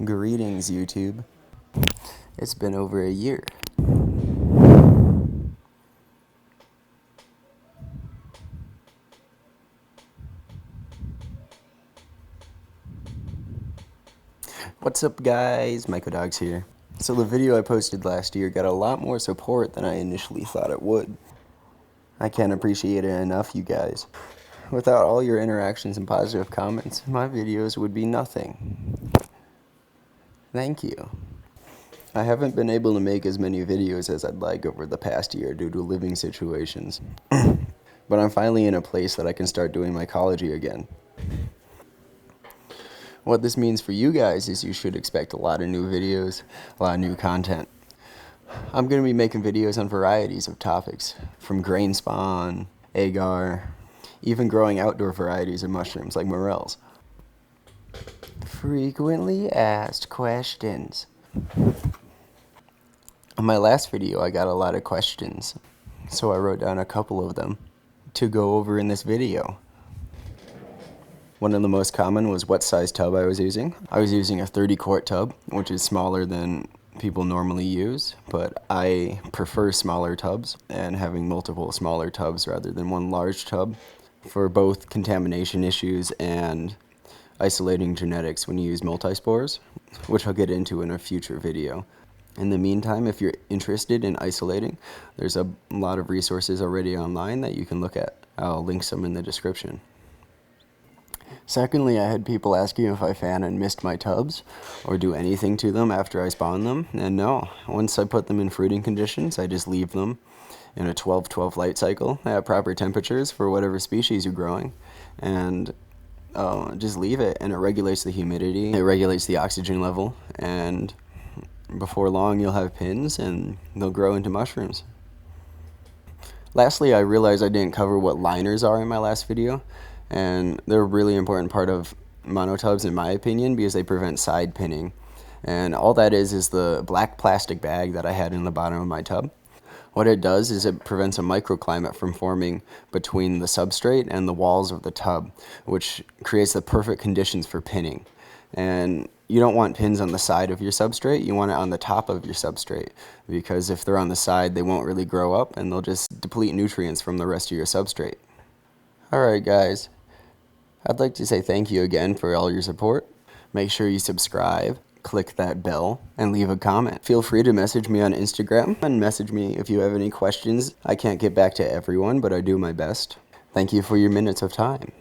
Greetings, YouTube. It's been over a year. What's up, guys? Mycodogs here. So the video I posted last year got a lot more support than I initially thought it would. I can't appreciate it enough, you guys. Without all your interactions and positive comments, my videos would be nothing. Thank you. I haven't been able to make as many videos as I'd like over the past year due to living situations. But I'm finally in a place that I can start doing mycology again. What this means for you guys is you should expect a lot of new videos, a lot of new content. I'm going to be making videos on varieties of topics, from grain spawn, agar, even growing outdoor varieties of mushrooms like morels. Frequently asked questions. On my last video, I got a lot of questions, so I wrote down a couple of them to go over in this video. One of the most common was what size tub I was using. I was using a 30-quart tub, which is smaller than people normally use, but I prefer smaller tubs and having multiple smaller tubs rather than one large tub for both contamination issues and isolating genetics when you use multispores, which I'll get into in a future video. In the meantime, if you're interested in isolating, there's a lot of resources already online that you can look at. I'll link some in the description. Secondly, I had people asking if I fan and mist my tubs or do anything to them after I spawn them, and no. Once I put them in fruiting conditions, I just leave them in a 12-12 light cycle at proper temperatures for whatever species you're growing, and just leave it, and it regulates the humidity, it regulates the oxygen level, and before long you'll have pins and they'll grow into mushrooms. Lastly, I realized I didn't cover what liners are in my last video, and they're a really important part of monotubs in my opinion because they prevent side pinning. And all that is the black plastic bag that I had in the bottom of my tub. What it does is it prevents a microclimate from forming between the substrate and the walls of the tub, which creates the perfect conditions for pinning. And you don't want pins on the side of your substrate, you want it on the top of your substrate, because if they're on the side, they won't really grow up and they'll just deplete nutrients from the rest of your substrate. Alright guys, I'd like to say thank you again for all your support. Make sure you subscribe, click that bell, and leave a comment. Feel free to message me on Instagram and message me if you have any questions. I can't get back to everyone, but I do my best. Thank you for your minutes of time.